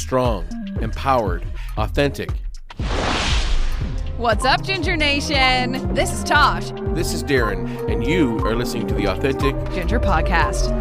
strong, empowered, authentic. What's up, Ginger Nation? This is Tosh. This is Darren, and you are listening to the Authentic Ginger Podcast.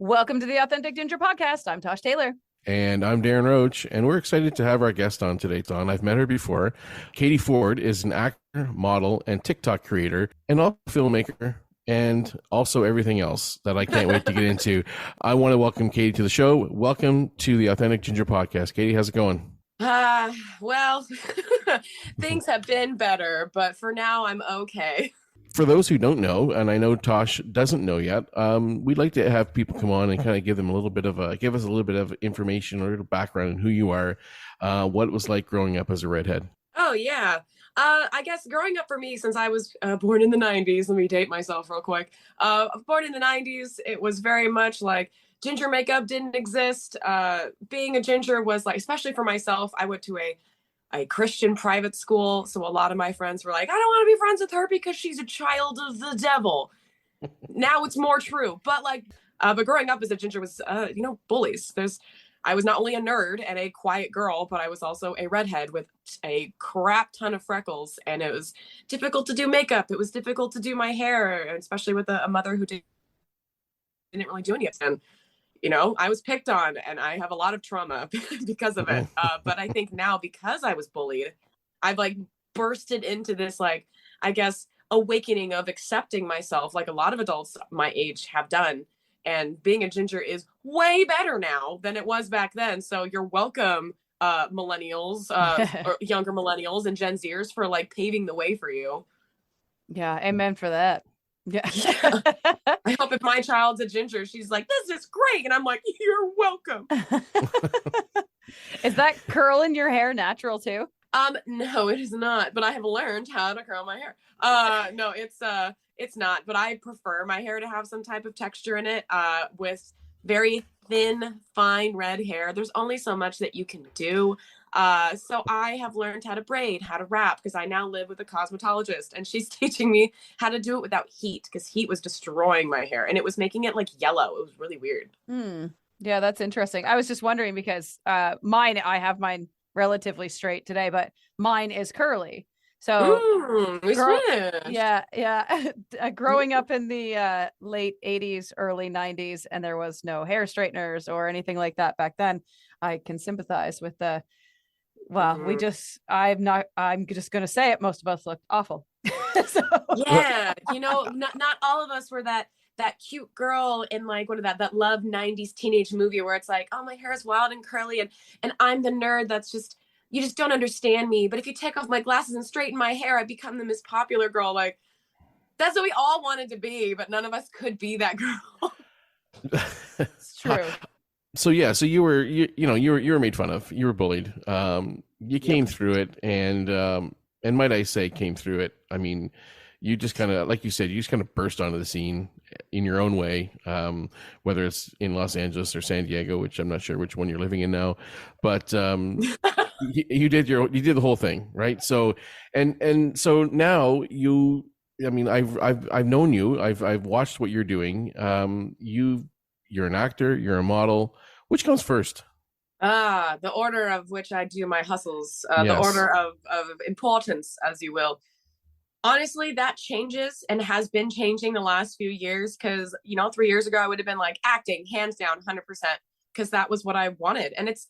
Welcome to the Authentic Ginger Podcast. I'm Tosh Taylor. And I'm Darren Roach, and we're excited to have our guest on today, Don. I've met her before. Katy Ford is an actor, model, and TikTok creator, and also filmmaker, and also everything else that I can't wait to get into. I want to welcome Katy to the show. Welcome to the Authentic Ginger Podcast. Katy, how's it going? Well, things have been better, but for now I'm okay. For those who don't know, and I know Tosh doesn't know yet, we'd like to have people come on and kind of give us a little bit of information or a little background on who you are, what it was like growing up as a redhead. Oh, yeah. I guess growing up for me, since I was born in the 90s, let me date myself real quick. Born in the 90s, it was very much like ginger makeup didn't exist. Being a ginger was like, especially for myself, I went to a Christian private school. So a lot of my friends were like, I don't want to be friends with her because she's a child of the devil. Now it's more true. But but growing up as a ginger was, bullies. I was not only a nerd and a quiet girl, but I was also a redhead with a crap ton of freckles. And it was difficult to do makeup. It was difficult to do my hair, especially with a mother who didn't really do anything. And I was picked on and I have a lot of trauma because of it. But I think now, because I was bullied, I've bursted into this, I guess, awakening of accepting myself, like a lot of adults my age have done. And being a ginger is way better now than it was back then. So you're welcome, millennials, or younger millennials and Gen Zers, for paving the way for you. Yeah, amen for that. Yeah. I hope if my child's a ginger, she's like, this is great. And I'm like, you're welcome. Is that curl in your hair natural too? No, it is not. But I have learned how to curl my hair. No, it's not. But I prefer my hair to have some type of texture in it. With very thin, fine red hair, there's only so much that you can do. So I have learned how to braid, how to wrap, because I now live with a cosmetologist and she's teaching me how to do it without heat, because heat was destroying my hair and it was making it yellow. It was really weird. Yeah, that's interesting. I was just wondering because I have mine relatively straight today, but mine is curly. So growing up in the late 80s, early 90s, and there was no hair straighteners or anything like that back then, I can sympathize with the I'm just going to say it. Most of us looked awful. Yeah. Not all of us were that cute girl in that love 90s teenage movie where it's like, oh, my hair is wild and curly. And I'm the nerd. You just don't understand me. But if you take off my glasses and straighten my hair, I become the Miss Popular girl. That's what we all wanted to be, but none of us could be that girl. It's true. So you were made fun of. You were bullied. You came through it, and might I say, came through it. I mean, you just kind of, like you said, you just kind of burst onto the scene in your own way. Whether it's in Los Angeles or San Diego, which I'm not sure which one you're living in now, but you did the whole thing, right? So and so now you. I mean, I've known you. I've watched what you're doing. You're an actor, you're a model. Which comes first? The order of which I do my hustles, Yes. The order of importance, as you will. Honestly, that changes and has been changing the last few years because, 3 years ago, I would have been acting, hands down, 100%, because that was what I wanted. And it's,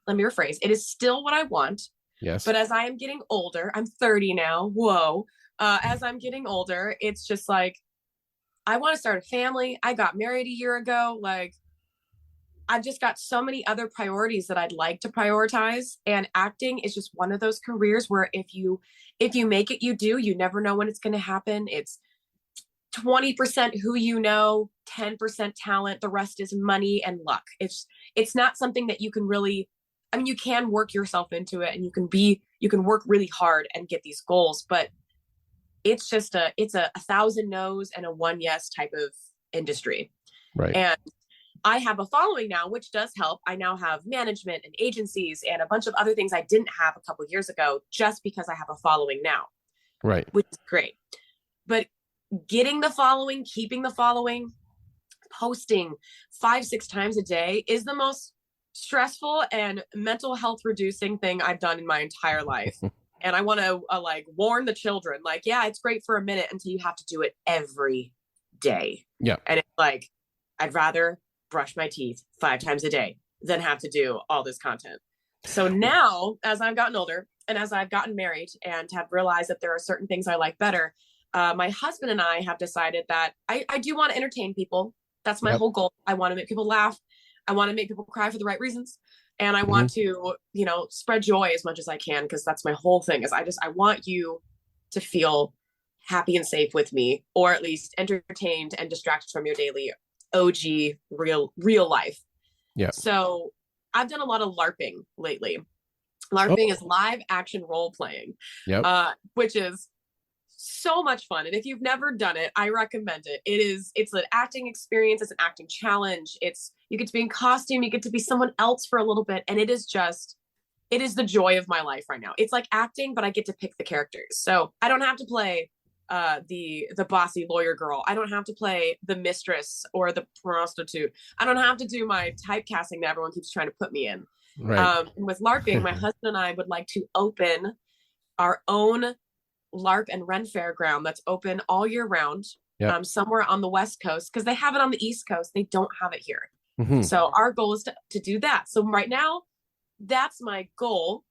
let me rephrase, it is still what I want. Yes. But as I am getting older, I'm 30 now. Whoa. As I'm getting older, it's just I want to start a family. I got married a year ago. I've just got so many other priorities that I'd like to prioritize. And acting is just one of those careers where if you make it, you never know when it's going to happen. It's 20% who 10% talent. The rest is money and luck. It's not something that you can really, you can work yourself into it and you can work really hard and get these goals, but it's just it's a 1,000 no's and a 1 yes type of industry. Right. And I have a following now, which does help. I now have management and agencies and a bunch of other things I didn't have a couple of years ago, just because I have a following now. Right. Which is great. But getting the following, keeping the following, posting 5-6 times a day is the most stressful and mental health reducing thing I've done in my entire life. And I want to like warn the children, like, yeah, it's great for a minute until you have to do it every day. Yeah. And it's like, I'd rather brush my teeth 5 times a day than have to do all this content. So now, as I've gotten older and as I've gotten married and have realized that there are certain things I like better, my husband and I have decided that I do want to entertain people. That's my whole goal. I want to make people laugh. I want to make people cry for the right reasons. And I want to, you know, spread joy as much as I can, because that's my whole thing is I want you to feel happy and safe with me, or at least entertained and distracted from your daily OG real life. Yeah. So I've done a lot of LARPing lately. LARPing is live action role playing, which is so much fun. And if you've never done it, I recommend it. It's an acting experience. It's an acting challenge. You get to be in costume. You get to be someone else for a little bit. And it is the joy of my life right now. It's like acting, but I get to pick the characters. So I don't have to play the bossy lawyer girl. I don't have to play the mistress or the prostitute. I don't have to do my typecasting that everyone keeps trying to put me in. Right. And with LARPing, my husband and I would like to open our own LARP and Ren Fairground that's open all year round, somewhere on the West Coast, because they have it on the East Coast. They don't have it here. So our goal is to do that. So right now, that's my goal.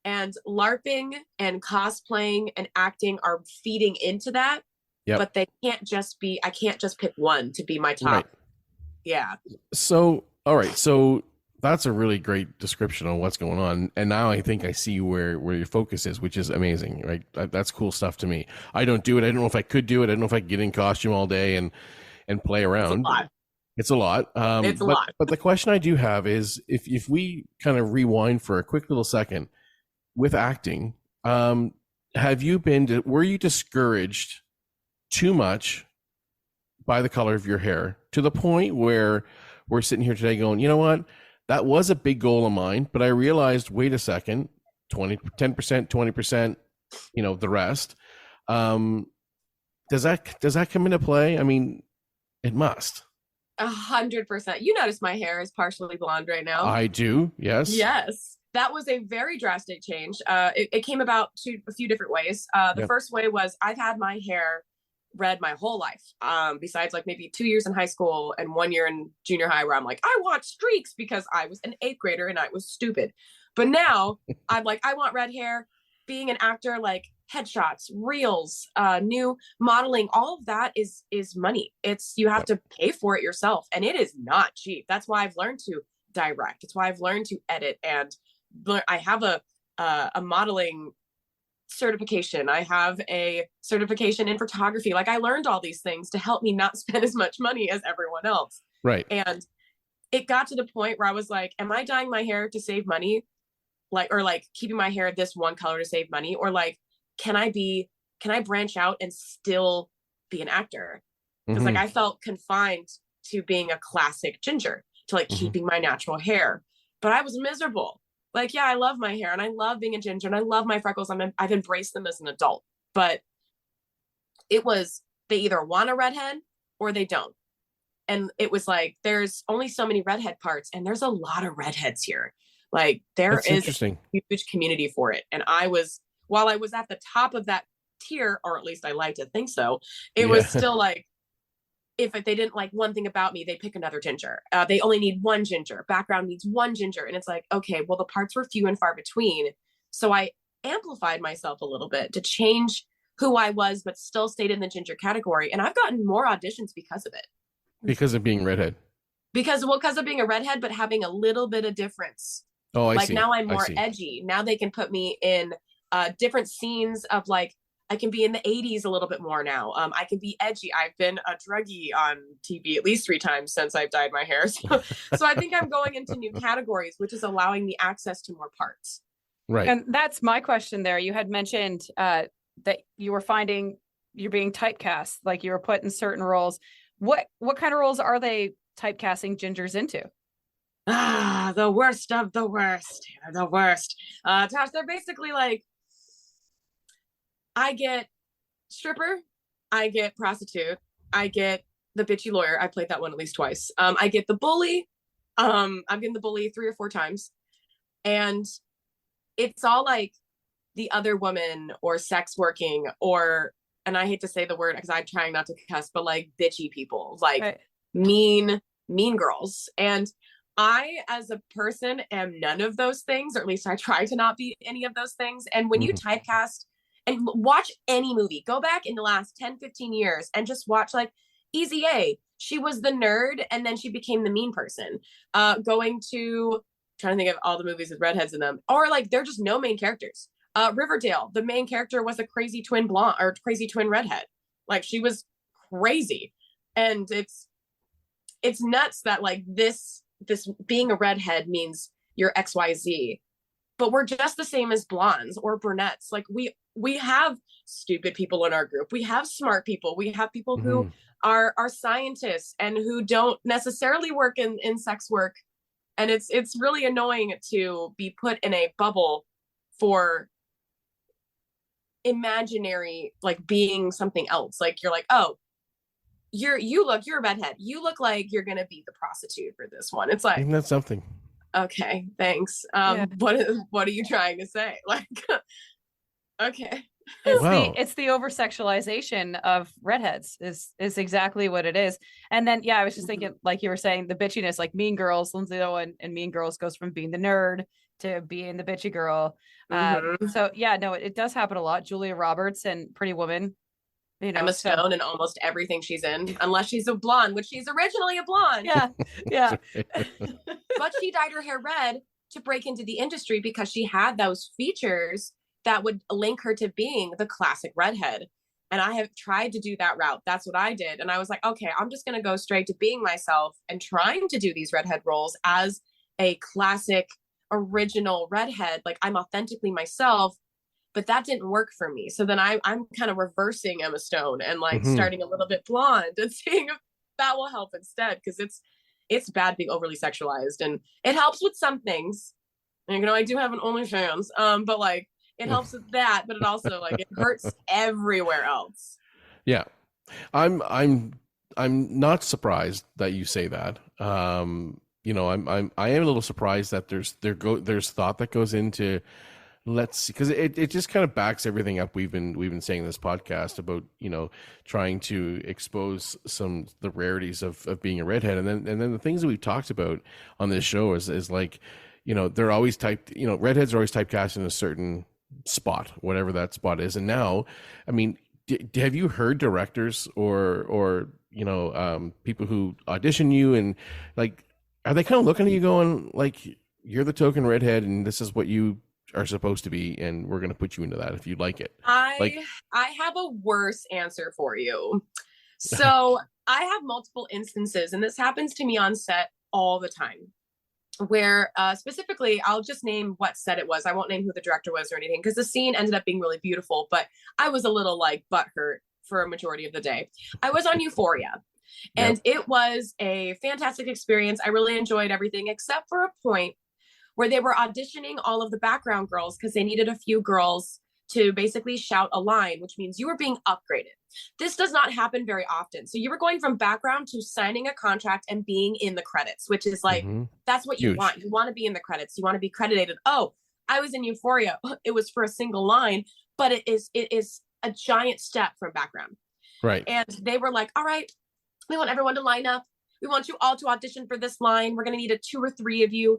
And LARPing and cosplaying and acting are feeding into that. But they can't just be, I can't just pick one to be my top. Right. Yeah. So, all right. So that's a really great description on what's going on. And now I think I see where your focus is, which is amazing, right? That's cool stuff to me. I don't do it. I don't know if I could do it. I don't know if I could get in costume all day and play around. It's a lot. It's a lot. But the question I do have is if we kind of rewind for a quick little second with acting, were you discouraged too much by the color of your hair to the point where we're sitting here today going, you know what? That was a big goal of mine, but I realized, wait a second, 10%, 20%, you know, the rest. Does that come into play? I mean, it must. 100%. You notice my hair is partially blonde right now. I do. Yes. Yes. That was a very drastic change. It came about a few different ways. The first way was I've had my hair red my whole life. Besides like maybe 2 years in high school and 1 year in junior high where I'm like, I want streaks because I was an 8th grader and I was stupid. But now I'm like, I want red hair. Being an actor, like headshots, reels, new modeling, all of that is money. You have to pay for it yourself, and it is not cheap. That's why I've learned to direct. It's why I've learned to edit, and I have a modeling certification. I have a certification in photography. Like I learned all these things to help me not spend as much money as everyone else. Right. And it got to the point where I was like, am I dyeing my hair to save money? Or keeping my hair this one color to save money? Or like, can I branch out and still be an actor? Because like I felt confined to being a classic ginger, to like keeping my natural hair, but I was miserable. Like, yeah, I love my hair and I love being a ginger and I love my freckles. I've embraced them as an adult, but it was, they either want a redhead or they don't. And it was like, there's only so many redhead parts and there's a lot of redheads here. Like there is a huge community for it. And while I was at the top of that tier, or at least I like to think so, it was still like, if they didn't like one thing about me, they pick another ginger. They only need one ginger. Background needs one ginger. And it's like, okay, well, the parts were few and far between. So I amplified myself a little bit to change who I was, but still stayed in the ginger category. And I've gotten more auditions because of it. Because of being redhead. Because of being a redhead, but having a little bit of difference. Oh, I see. Like now I'm more edgy. Now they can put me in different scenes of like, I can be in the 80s a little bit more now. I can be edgy. I've been a druggie on TV at least 3 times since I've dyed my hair. So I think I'm going into new categories, which is allowing me access to more parts. Right. And that's my question there. You had mentioned that you were finding you're being typecast, like you were put in certain roles. What kind of roles are they typecasting gingers into? The worst of the worst. The worst. Tash, they're basically like, I get stripper, I get prostitute, I get the bitchy lawyer. I played that one at least twice. I get the bully. I'm getting the bully 3 or 4 times. And it's all like the other woman or sex working, or, and I hate to say the word because I'm trying not to cuss, but like bitchy people, like Right. mean girls. And I, as a person, am none of those things, or at least I try to not be any of those things. And when you typecast and watch any movie, go back in the last 10, 15 years and just watch like Easy A. She was the nerd and then she became the mean person. Going to, trying to think of all the movies with redheads in them, or like they're just no main characters. Riverdale, the main character was a crazy twin blonde or crazy twin redhead. Like she was crazy. And it's nuts that like this being a redhead means you're XYZ, but we're just the same as blondes or brunettes. Like we have stupid people in our group. We have smart people. We have people who are scientists and who don't necessarily work in sex work. And it's really annoying to be put in a bubble for imaginary, like being something else. Like you're like, oh, you're a redhead. You look like you're gonna be the prostitute for this one. It's like, Isn't that something? Okay, thanks. Yeah. What are you trying to say? Like, okay. It's the over sexualization of redheads is exactly what it is. And then I was just thinking, like you were saying, the bitchiness, like Mean Girls, Lindsay Lohan and Mean Girls goes from being the nerd to being the bitchy girl. So no, it does happen a lot. Julia Roberts and Pretty Woman. Emma Stone in almost everything she's in, unless she's a blonde, which she's originally a blonde. Yeah. But she dyed her hair red to break into the industry because she had those features that would link her to being the classic redhead. And I have tried to do that route. That's what I did. And I was like, okay, I'm just going to go straight to being myself and trying to do these redhead roles as a classic original redhead. Like I'm authentically myself. But that didn't work for me. So then I'm kind of reversing Emma Stone and like starting a little bit blonde and seeing if that will help instead. Because it's bad being overly sexualized, and it helps with some things. And, I do have an OnlyFans, but like it helps with that, but it also like it hurts everywhere else. Yeah, I'm not surprised that you say that. I am a little surprised that there's thought that goes into. Let's see, because it just kind of backs everything up we've been saying in this podcast about trying to expose the rarities of being a redhead, and then the things that we've talked about on this show is like they're always redheads are always typecast in a certain spot, whatever that spot is. And now, I mean, have you heard directors or people who audition you, and like are they kind of looking at you going like you're the token redhead and this is what you are supposed to be, and we're going to put you into that if you'd like it? I have a worse answer for you. So I have multiple instances, and this happens to me on set all the time, where specifically, I'll just name what set it was. I won't name who the director was or anything, because the scene ended up being really beautiful, but I was a little like butthurt for a majority of the day. I was on Euphoria, and it was a fantastic experience. I really enjoyed everything except for a point where they were auditioning all of the background girls because they needed a few girls to basically shout a line, which means you were being upgraded. This does not happen very often. So you were going from background to signing a contract and being in the credits, which is like, that's what you want. You want to be in the credits. You want to be credited. Oh, I was in Euphoria. It was for a single line, but it is a giant step from background. Right. And they were like, all right, we want everyone to line up. We want you all to audition for this line. We're going to need 2 or 3 of you.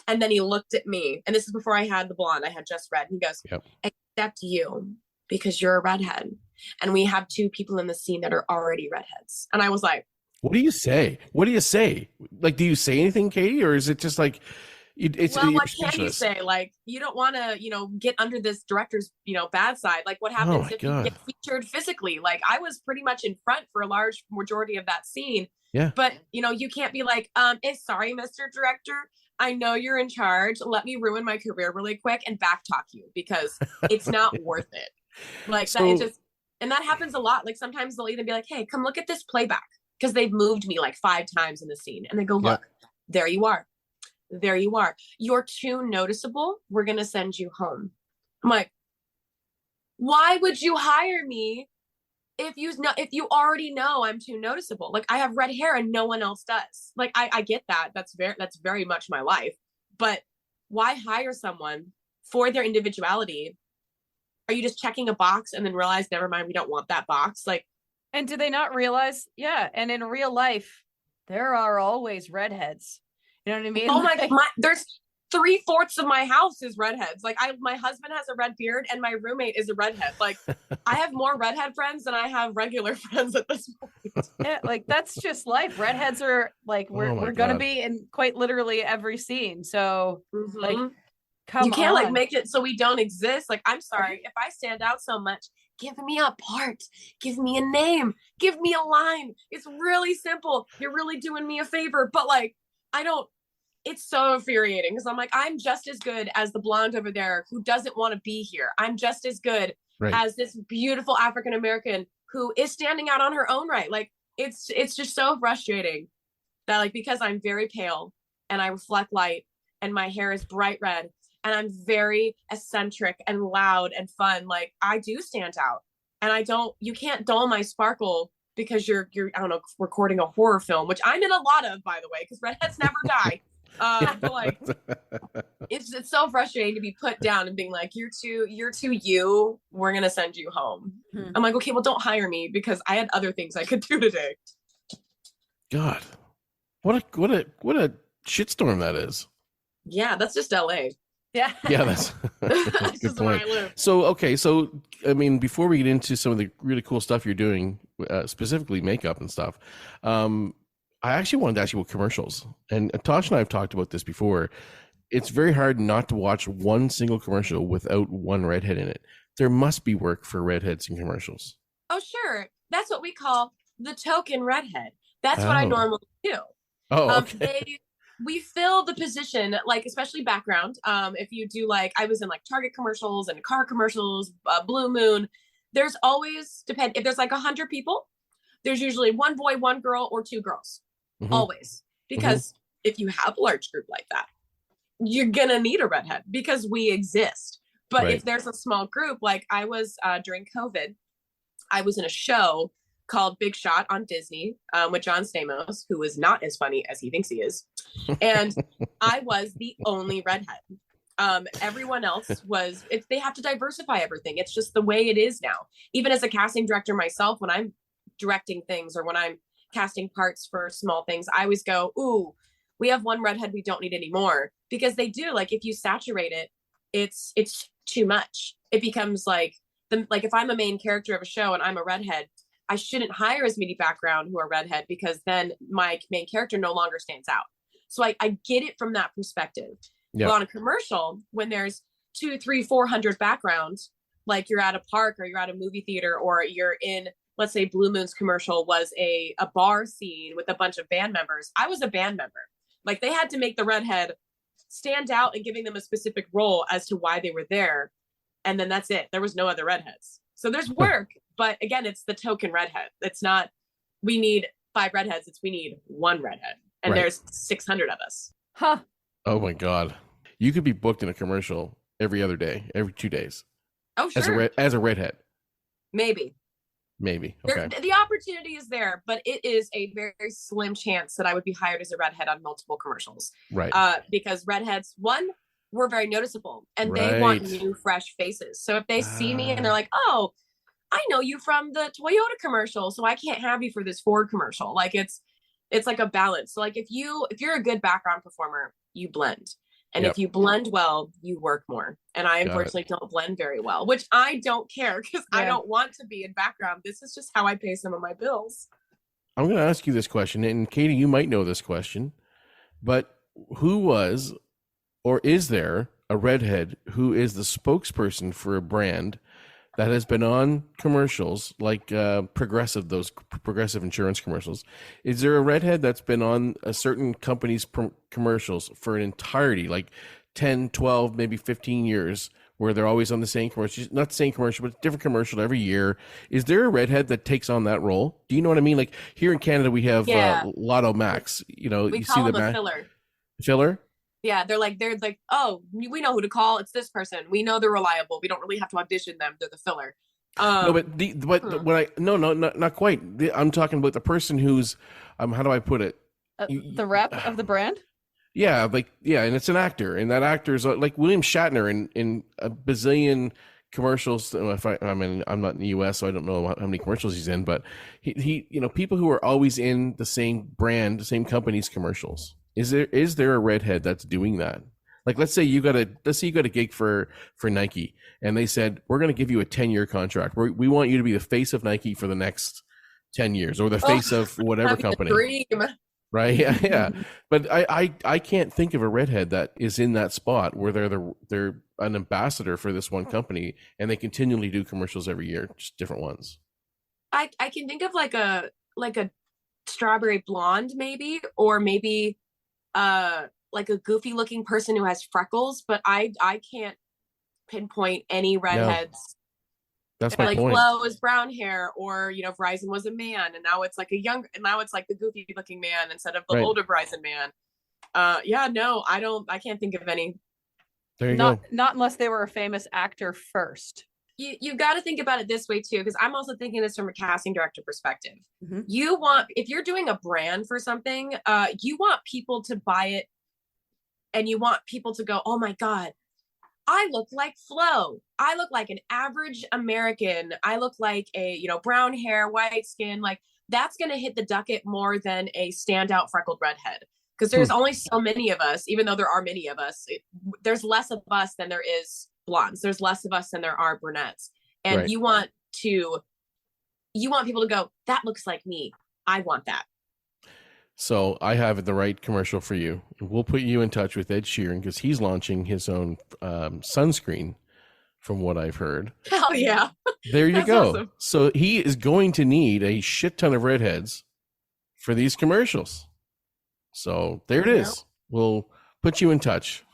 And then he looked at me, and this is before I had the blonde. I had just red. He goes, except you, because you're a redhead. And we have 2 people in the scene that are already redheads. And I was like, what do you say? Like, do you say anything, Katie? Or is it just like, what can you say? Like, you don't want to, get under this director's, bad side. Like, what happens if you get featured physically? Like, I was pretty much in front for a large majority of that scene. Yeah. But, you can't be like, sorry, Mr. Director, I know you're in charge. Let me ruin my career really quick and backtalk you, because it's not worth it. Like that, it So just, and that happens a lot. Like sometimes they'll even be like, hey, come look at this playback. Because they've moved me like 5 times in the scene. And they go, yeah, look, there you are. There you are. You're too noticeable. We're going to send you home. I'm like, why would you hire me if you already know I'm too noticeable? Like I have red hair and no one else does. Like I get that. That's very much my life. But why hire someone for their individuality? Are you just checking a box and then realize, never mind, we don't want that box? Like, And do they not realize? Yeah. And in real life, there are always redheads. You know what I mean? oh my, there's 3/4 of my house is redheads. Like my husband has a red beard and my roommate is a redhead. Like I have more redhead friends than I have regular friends at this point. Yeah, like that's just life. Redheads are like we're gonna be in quite literally every scene. So like come you can't on. like make it so we don't exist. Like I'm sorry if I stand out so much, give me a part, give me a name, give me a line. It's really simple. You're really doing me a favor, but like I don't. It's so infuriating because I'm like, I'm just as good as the blonde over there who doesn't want to be here. I'm just as good as this beautiful African American who is standing out on her own right. Like it's just so frustrating that like because I'm very pale and I reflect light and my hair is bright red and I'm very eccentric and loud and fun, like I do stand out. And you can't dull my sparkle because you're I don't know, recording a horror film, which I'm in a lot of, by the way, because redheads never die. But like it's so frustrating to be put down and being like, you're too you, we're gonna send you home. I'm like, okay, well don't hire me because I had other things I could do today. God, what a shitstorm that is. Yeah, that's just LA. Yeah, that's that's good point. So okay, so I mean, before we get into some of the really cool stuff you're doing, specifically makeup and stuff, I actually wanted to ask you about commercials. And Tosh and I have talked about this before. It's very hard not to watch one single commercial without one redhead in it. There must be work for redheads in commercials. Oh, sure. That's what we call the token redhead. That's what I normally do. Oh, okay. We fill the position, like especially background. If you do like, I was in like Target commercials and car commercials, Blue Moon. There's always if there's like 100 people, there's usually one boy, one girl, or 2 girls. Always, because if you have a large group like that, you're gonna need a redhead because we exist. But if there's a small group, like I was during COVID, I was in a show called Big Shot on Disney with John Stamos, who is not as funny as he thinks he is, and I was the only redhead. Everyone else was. They have to diversify everything. It's just the way it is now. Even as a casting director myself, when I'm directing things or when I'm casting parts for small things, I always go, ooh, we have one redhead, we don't need any more, because they do, like if you saturate it, it's too much. It becomes like if I'm a main character of a show and I'm a redhead, I shouldn't hire as many background who are redhead because then my main character no longer stands out. So I get it from that perspective. But on a commercial, when there's 200, 300, 400 backgrounds, like you're at a park or you're at a movie theater or you're in, let's say Blue Moon's commercial was a bar scene with a bunch of band members. I was a band member. Like they had to make the redhead stand out and giving them a specific role as to why they were there. And then that's it. There was no other redheads. So there's work, but again, it's the token redhead. It's not, we need 5 redheads. It's we need 1 redhead. And there's 600 of us. Huh. Oh my God. You could be booked in a commercial every other day, every 2 days. Oh, sure. As a redhead. Maybe. Okay. The opportunity is there, but it is a very slim chance that I would be hired as a redhead on multiple commercials. Right. Because redheads, one, we're very noticeable and they want new, fresh faces. So if they see me and they're like, oh, I know you from the Toyota commercial, so I can't have you for this Ford commercial. Like it's like a balance. So like if you're a good background performer, you blend. And if you blend well, you work more. And I unfortunately don't blend very well, which I don't care because I don't want to be in background. This is just how I pay some of my bills. I'm going to ask you this question, and Katie, you might know this question, but who was or is there a redhead who is the spokesperson for a brand that has been on commercials like those Progressive insurance commercials? Is there a redhead that's been on a certain company's commercials for an entirety, like 10, 12, maybe 15 years, where they're always on the same commercial, not the same commercial, but different commercial every year. Is there a redhead that takes on that role? Do you know what I mean? Like here in Canada, we have Lotto Max. You know, We you call see them the a filler. filler. Yeah, they're like, oh, we know who to call. It's this person. We know they're reliable. We don't really have to audition them. They're the filler. No, but when I no, not quite. I'm talking about the person who's how do I put it? The rep of the brand. Yeah, and it's an actor, and that actor is like William Shatner in a bazillion commercials. I'm not in the U.S., so I don't know how many commercials he's in, but he people who are always in the same brand, the same company's commercials. Is there a redhead that's doing that? Like, let's say you got a gig for Nike, and they said, we're going to give you a 10-year contract. We want you to be the face of Nike for the next 10 years, or the face of whatever company. Dream. Right? Yeah. But I can't think of a redhead that is in that spot where they're an ambassador for this one company, and they continually do commercials every year, just different ones. I can think of like a strawberry blonde, maybe, or maybe like a goofy looking person who has freckles, but I can't pinpoint any redheads. No. That's my like point. Flo is brown hair, or Verizon was a man, and now it's like now it's like the goofy looking man instead of the older Verizon man. I can't think of any. There you go. Not unless they were a famous actor first. You got to think about it this way too, because I'm also thinking this from a casting director perspective. Mm-hmm. If you're doing a brand for something, you want people to buy it, and you want people to go, oh my God, I look like Flo. I look like an average American. I look like a, brown hair, white skin. Like, that's going to hit the ducket more than a standout freckled redhead. Because there's only so many of us, even though there are many of us, there's less of us than there is blondes. There's less of us than there are brunettes. And right. you want people to go, that looks like me. I want that. So I have the right commercial for you. We'll put you in touch with Ed Sheeran, because he's launching his own sunscreen, from what I've heard. Hell yeah. There you go. Awesome. So he is going to need a shit ton of redheads for these commercials. So there it is. We'll put you in touch.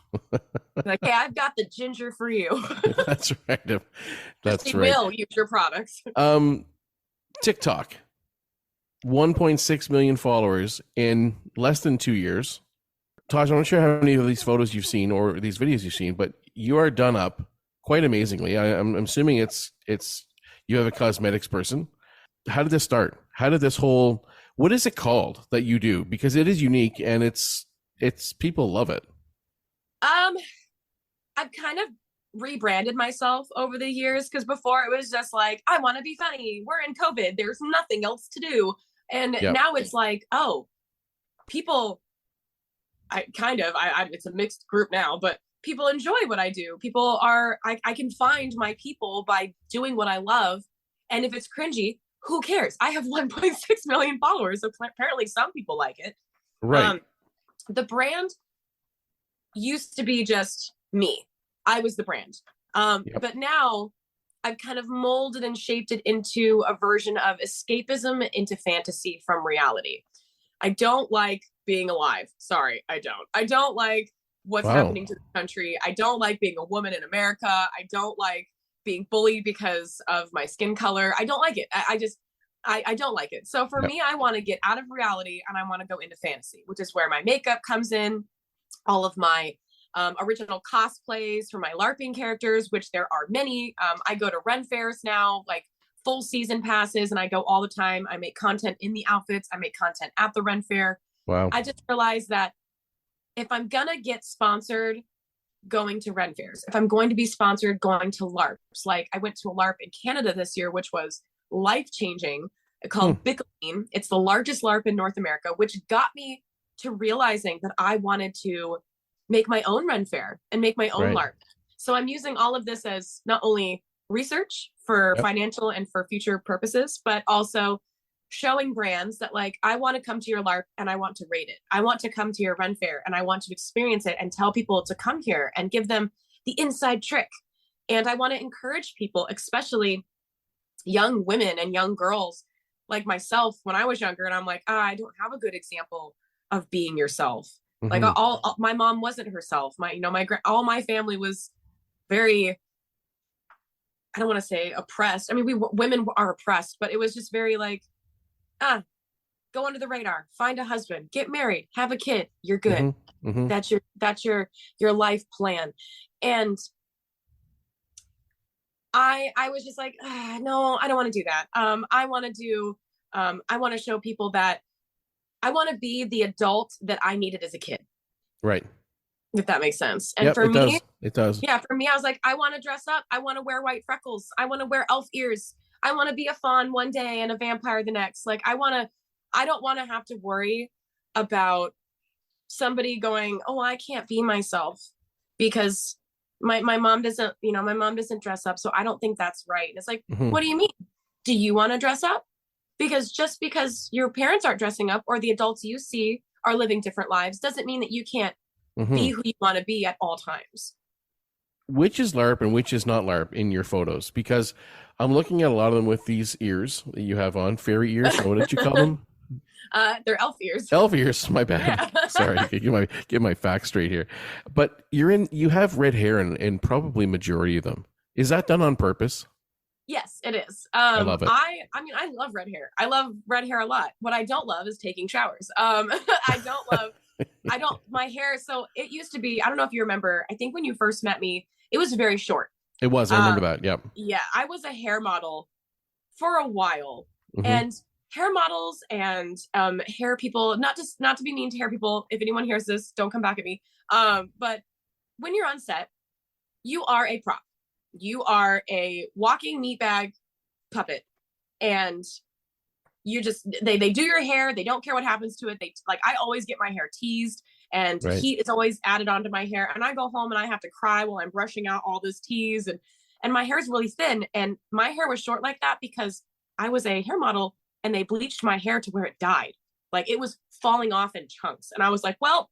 Like, hey, I've got the ginger for you. That's right. That's right. Will use your products. TikTok. 1.6 million followers in less than 2 years. Taj, I'm not sure how many of these photos you've seen or these videos you've seen, but you are done up quite amazingly. I'm assuming it's you have a cosmetics person. How did this start? How did this whole, what is it called that you do? Because it is unique, and it's people love it. I've kind of rebranded myself over the years, because before it was just like, I want to be funny. We're in COVID. There's nothing else to do. And now it's like, oh, people, it's a mixed group now, but people enjoy what I do. People are, I can find my people by doing what I love. And if it's cringy, who cares? I have 1.6 million followers. So apparently some people like it. Right. The brand used to be just me. I was the brand. But now I've kind of molded and shaped it into a version of escapism into fantasy from reality. I don't like being alive. Sorry, I don't. I don't like what's happening to the country. I don't like being a woman in America. I don't like being bullied because of my skin color. I don't like it. I don't like it. So for me, I want to get out of reality, and I want to go into fantasy, which is where my makeup comes in, all of my original cosplays for my LARPing characters, which there are many. I go to Ren fairs now, like full season passes, and I go all the time. I make content in the outfits. I make content at the Ren fair. Wow. I just realized that if I'm gonna get sponsored going to Ren fairs, if I'm going to be sponsored going to LARPs, like I went to a LARP in Canada this year, which was life-changing, called Bickleine. It's the largest LARP in North America, which got me to realizing that I wanted to make my own Ren fair and make my own LARP. So I'm using all of this as not only research for financial and for future purposes, but also showing brands that, like, I want to come to your LARP and I want to rate it. I want to come to your Ren fair and I want to experience it and tell people to come here and give them the inside trick. And I want to encourage people, especially young women and young girls like myself when I was younger. And I'm like, I don't have a good example of being yourself. Like all my mom wasn't herself. All my family was very I don't want to say oppressed. I mean, women are oppressed, but it was just very like, go under the radar, find a husband, get married, have a kid, you're good. That's your life plan. And I was just like, no, I don't want to do that. I want to show people that I want to be the adult that I needed as a kid. Right. If that makes sense. And for me, it does. Yeah, for me, I was like, I want to dress up. I want to wear white freckles. I want to wear elf ears. I want to be a fawn one day and a vampire the next. Like, I don't want to have to worry about somebody going, oh, I can't be myself because my mom doesn't dress up. So I don't think that's right. And it's like, what do you mean? Do you want to dress up? Because just because your parents aren't dressing up or the adults you see are living different lives doesn't mean that you can't be who you want to be at all times. Which is LARP and which is not LARP in your photos? Because I'm looking at a lot of them with these ears that you have on, fairy ears. What did you call them? They're elf ears. Elf ears. My bad. Yeah. Sorry, get my facts straight here. But you have red hair in probably majority of them. Is that done on purpose? Yes, it is. I love it. I mean, I love red hair. I love red hair a lot. What I don't love is taking showers. My hair. So it used to be, I don't know if you remember, I think when you first met me, it was very short. It was. I remember that. Yep. Yeah. I was a hair model for a while and hair models and hair people, not to be mean to hair people. If anyone hears this, don't come back at me. But when you're on set, you are a prop. You are a walking meat bag puppet. And you just, they do your hair. They don't care what happens to it. I always get my hair teased and heat is always added onto my hair. And I go home and I have to cry while I'm brushing out all this tease and my hair is really thin. And my hair was short like that because I was a hair model and they bleached my hair to where it died. Like it was falling off in chunks. And I was like, well,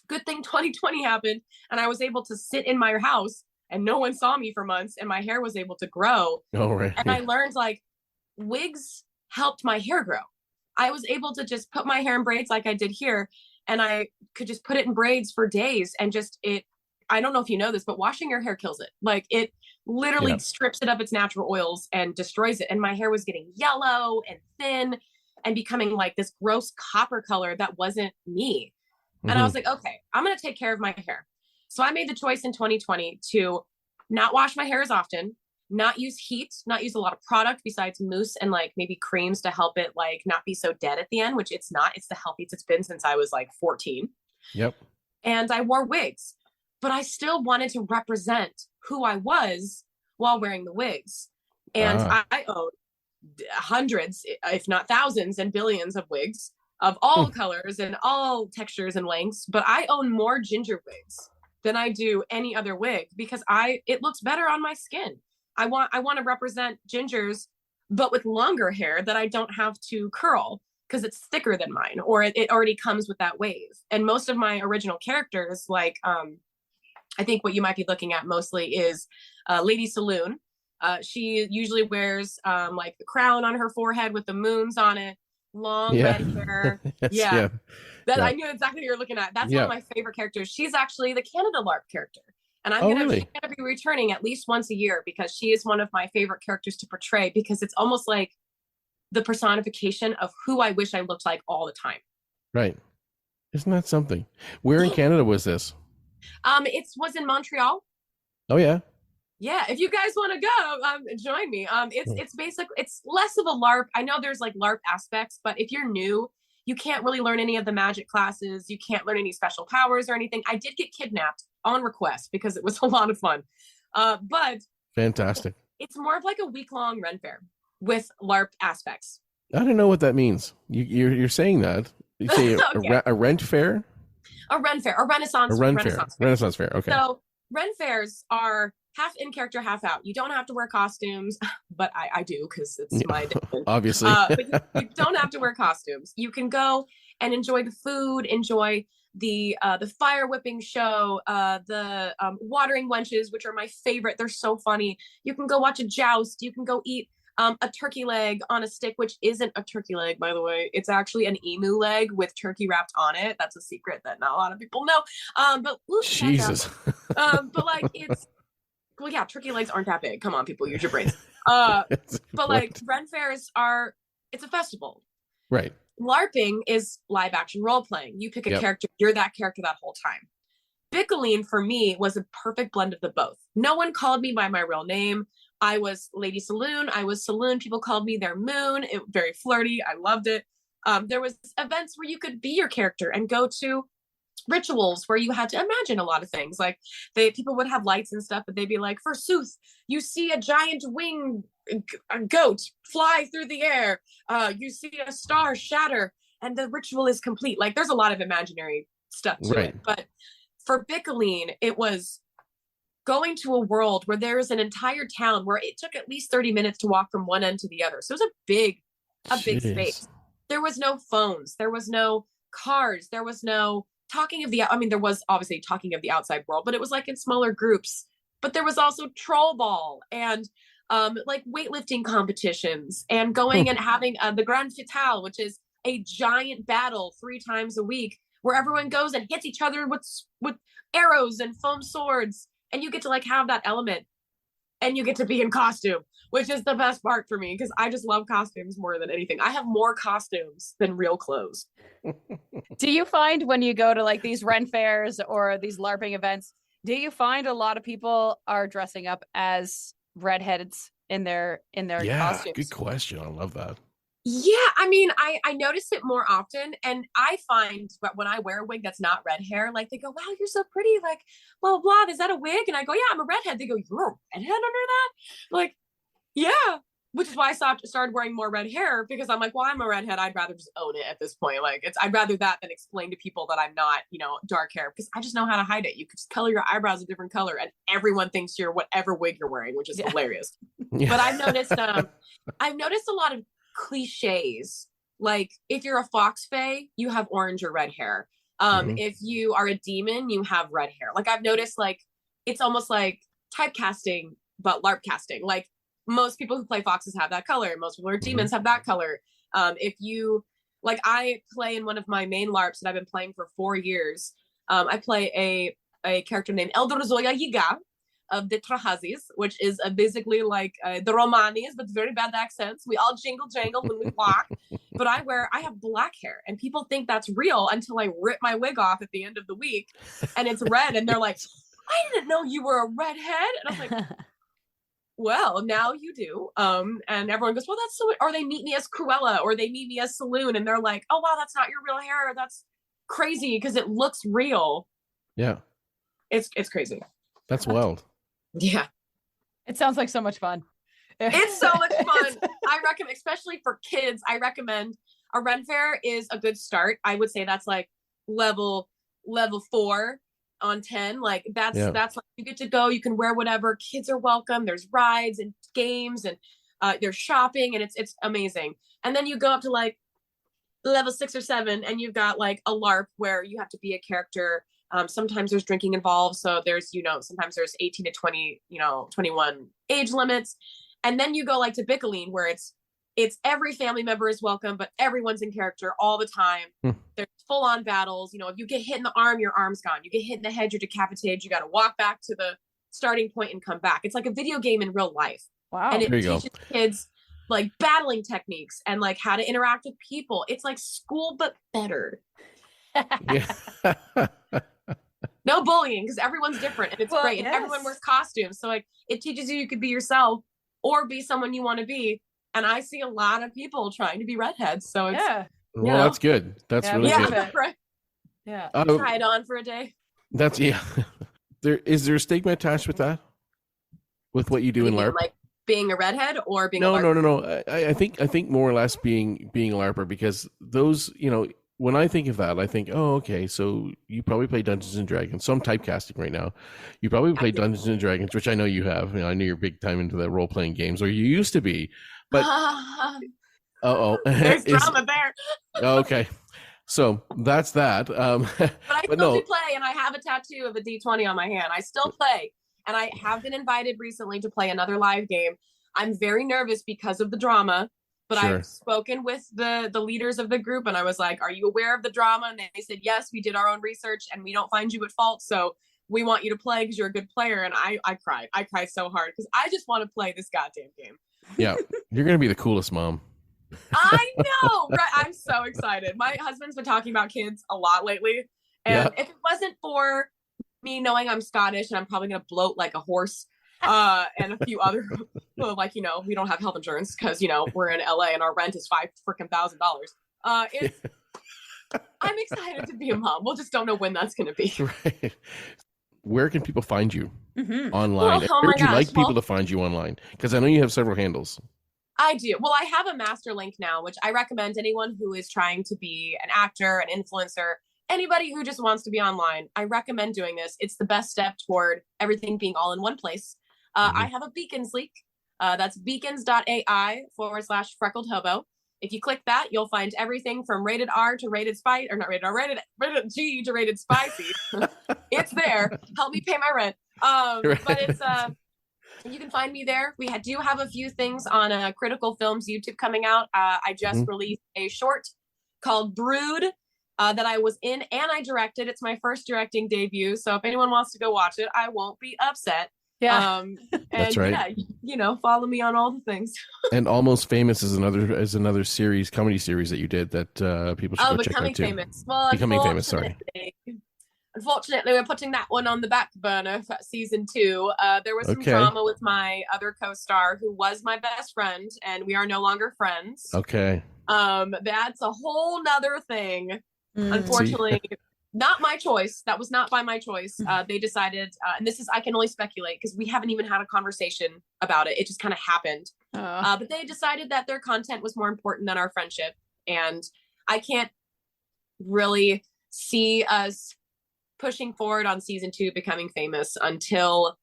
good thing 2020 happened. And I was able to sit in my house and no one saw me for months and my hair was able to grow. Oh, right. And I learned like wigs helped my hair grow. I was able to just put my hair in braids like I did here. And I could just put it in braids for days and I don't know if you know this, but washing your hair kills it. Like it literally strips it of its natural oils and destroys it. And my hair was getting yellow and thin and becoming like this gross copper color that wasn't me. And I was like, okay, I'm going to take care of my hair. So I made the choice in 2020 to not wash my hair as often, not use heat, not use a lot of product besides mousse and like maybe creams to help it like not be so dead at the end, which it's not. It's the healthiest it's been since I was like 14. Yep. And I wore wigs, but I still wanted to represent who I was while wearing the wigs. And I own hundreds, if not thousands and billions of wigs of all colors and all textures and lengths. But I own more ginger wigs than I do any other wig because it looks better on my skin. I want to represent gingers, but with longer hair that I don't have to curl because it's thicker than mine, or it already comes with that wave. And most of my original characters, like I think what you might be looking at mostly is Lady Saloon. She usually wears like the crown on her forehead with the moons on it, long red hair. I knew exactly what you're looking at. That's one of my favorite characters. She's actually the Canada LARP character. And I'm gonna be returning at least once a year because she is one of my favorite characters to portray because it's almost like the personification of who I wish I looked like all the time. Right. Isn't that something? Where in Canada was this? It was in Montreal. Oh yeah. Yeah, if you guys want to go, join me. It's basically, it's less of a LARP. I know there's like LARP aspects, but if you're new, you can't really learn any of the magic classes. You can't learn any special powers or anything. I did get kidnapped on request because it was a lot of fun. But fantastic. It's more of like a week-long Ren fair with LARP aspects. I don't know what that means. You're saying that. You say a rent fair? A Ren fair, a Renaissance fair. Renaissance fair. Okay. So Ren fairs are half in character, half out. You don't have to wear costumes, but I do because it's my addiction. Obviously. But you don't have to wear costumes. You can go and enjoy the food, enjoy the fire whipping show, the watering wenches, which are my favorite. They're so funny. You can go watch a joust. You can go eat a turkey leg on a stick, which isn't a turkey leg, by the way. It's actually an emu leg with turkey wrapped on it. That's a secret that not a lot of people know. But Jesus. but like it's well, yeah, turkey legs aren't that big. Come on, people, use your brains. But like Ren fairs it's a festival. Right. LARPing is live action role playing. You pick a character, you're that character that whole time. Bickling for me was a perfect blend of the both. No one called me by my real name. I was Lady Saloon. I was Saloon. People called me their Moon. It very flirty. I loved it. There was events where you could be your character and go to rituals where you had to imagine a lot of things. Like people would have lights and stuff, but they'd be like, forsooth, you see a giant winged goat fly through the air. You see a star shatter, and the ritual is complete. Like there's a lot of imaginary stuff to it. But for Bickling, it was going to a world where there is an entire town where it took at least 30 minutes to walk from one end to the other. So it was a big space. There was no phones. There was no cars. There was no talking of there was obviously talking of the outside world, but it was like in smaller groups. But there was also troll ball and like weightlifting competitions and going and having the Grand Fatale, which is a giant battle 3 times a week where everyone goes and hits each other with arrows and foam swords. And you get to like have that element, and you get to be in costume, which is the best part for me, because I just love costumes more than anything. I have more costumes than real clothes. Do you find when you go to like these Ren fairs or these LARPing events, do you find a lot of people are dressing up as redheads in their costumes? Good question. I love that. Yeah, I mean, I notice it more often, and I find that when I wear a wig that's not red hair, like they go, wow, you're so pretty, like blah blah, is that a wig? And I go, yeah, I'm a redhead. They go, you're a redhead under that? Like, yeah, which is why I started wearing more red hair, because I'm like, well, I'm a redhead, I'd rather just own it at this point. Like I'd rather that than explain to people that I'm not, dark hair, because I just know how to hide it. You could just color your eyebrows a different color and everyone thinks you're whatever wig you're wearing, which is hilarious. But I've noticed a lot of cliches. Like if you're a fox fae, you have orange or red hair. If you are a demon, you have red hair. Like I've noticed, like it's almost like typecasting but LARP casting. Like most people who play foxes have that color, most people who are demons have that color. If you like, I play in one of my main LARPs that I've been playing for 4 years. I play a character named Eldorzoya Yiga of the Trahazis, which is basically like the Romanis, but very bad accents. We all jingle jangle when we walk. But I have black hair, and people think that's real until I rip my wig off at the end of the week, and it's red, and they're like, I didn't know you were a redhead. And I'm like, well, now you do. And everyone goes, well, that's so, or they meet me as Cruella, or they meet me as Saloon, and they're like, oh wow, that's not your real hair. That's crazy, because it looks real. Yeah. It's crazy. That's wild. Yeah. It sounds like so much fun. It's so much fun. I recommend, especially for kids, I recommend a Ren Fair is a good start. I would say that's like level 4 on 10. Like that's like you get to go, you can wear whatever, kids are welcome. There's rides and games and there's shopping, and it's amazing. And then you go up to like level 6 or 7, and you've got like a LARP where you have to be a character. Sometimes there's drinking involved. So there's, sometimes there's 18 to 20, 21 age limits. And then you go like to Bickling, where it's every family member is welcome, but everyone's in character all the time. There's full on battles. If you get hit in the arm, your arm's gone. You get hit in the head, you're decapitated. You got to walk back to the starting point and come back. It's like a video game in real life. Wow. And it teaches kids like battling techniques and like how to interact with people. It's like school, but better. No bullying, because everyone's different, and it's great. And everyone wears costumes, so like it teaches you could be yourself or be someone you want to be. And I see a lot of people trying to be redheads, so it's well, that's good. That's really good. Right. Yeah. Try it on for a day. That's Is there a stigma attached with that? With what you do in LARP? Like being a redhead or being no. I think more or less being a LARPer, because those, when I think of that, I think, oh, okay, so you probably play Dungeons and Dragons. So I'm typecasting right now. You probably play Dungeons and Dragons, which I know you have. I know you're big time into the role playing games, or you used to be. But there's drama there. Okay, so that's that. But I still do play, and I have a tattoo of a D20 on my hand. I still play, and I have been invited recently to play another live game. I'm very nervous because of the drama. But I've spoken with the leaders of the group, and I was like, are you aware of the drama? And they said, yes, we did our own research and we don't find you at fault. So we want you to play because you're a good player. And I cried. I cried so hard because I just want to play this goddamn game. Yeah, you're gonna be the coolest mom. I know, right? I'm so excited. My husband's been talking about kids a lot lately. And if it wasn't for me knowing I'm Scottish and I'm probably going to bloat like a horse and a few other, like, you know, we don't have health insurance because, you know, we're in LA and our rent is $5,000. I'm excited to be a mom. We'll just don't know when that's going to be. Right. Where can people find you online? Well, Where would you like people to find you online? Because I know you have several handles. I do. Well, I have a master link now, which I recommend anyone who is trying to be an actor, an influencer, anybody who just wants to be online. I recommend doing this. It's the best step toward everything being all in one place. I have a beacons link. That's beacons.ai/freckled hobo. If you click that, you'll find everything from rated R to rated spicy, or not rated R, rated G to rated spicy. It's there. Help me pay my rent. But it's you can find me there. We do have a few things on Critical Films YouTube coming out. I just released a short called Brood that I was in and I directed. It's my first directing debut. So if anyone wants to go watch it, I won't be upset. Yeah. That's right. Yeah, you know, follow me on all the things. And Almost Famous is another series, comedy series that you did that people should go check out too. Famous. Well, Becoming Famous, sorry. Unfortunately, we're putting that one on the back burner for season 2. There was some drama with my other co-star who was my best friend, and we are no longer friends. Okay. That's a whole nother thing. Unfortunately, not my choice. That was not by my choice. They decided, and this is, I can only speculate because we haven't even had a conversation about it. It just kind of happened. But they decided that their content was more important than our friendship. And I can't really see us pushing forward on season 2 Becoming Famous until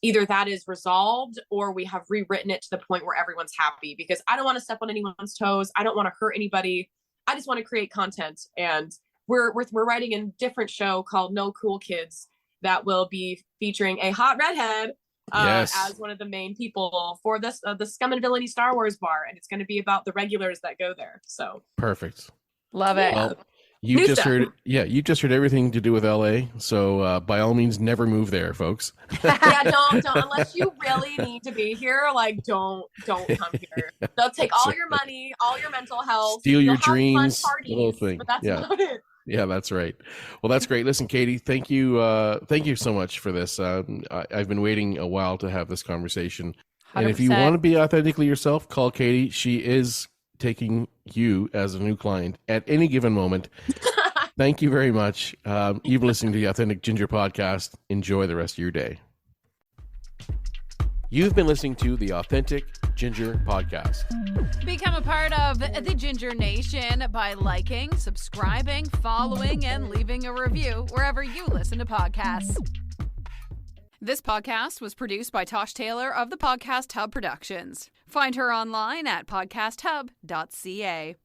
either that is resolved or we have rewritten it to the point where everyone's happy, because I don't want to step on anyone's toes. I don't want to hurt anybody. I just want to create content, and we're writing a different show called No Cool Kids that will be featuring a hot redhead as one of the main people for this the Scum and Villainy Star Wars bar, and it's going to be about the regulars that go there. So perfect. Love it. Well, you just heard everything to do with LA. So by all means, never move there, folks. Yeah, don't unless you really need to be here. Like, don't come here. They'll take all your money, all your mental health, steal your dreams, parties, the whole thing. But that's about it. Yeah, that's right. Well, that's great. Listen, Katy, thank you so much for this. I've been waiting a while to have this conversation. 100%. And if you want to be authentically yourself, call Katy. She is taking you as a new client at any given moment. Thank you very much. You've been listening to the Authentic Ginger podcast. Enjoy the rest of your day. You've been listening to the Authentic Ginger podcast. Become a part of the Ginger Nation by liking, subscribing, following, and leaving a review wherever you listen to podcasts. This podcast was produced by Tosh Taylor of the Podcast Hub Productions. Find her online at podcasthub.ca.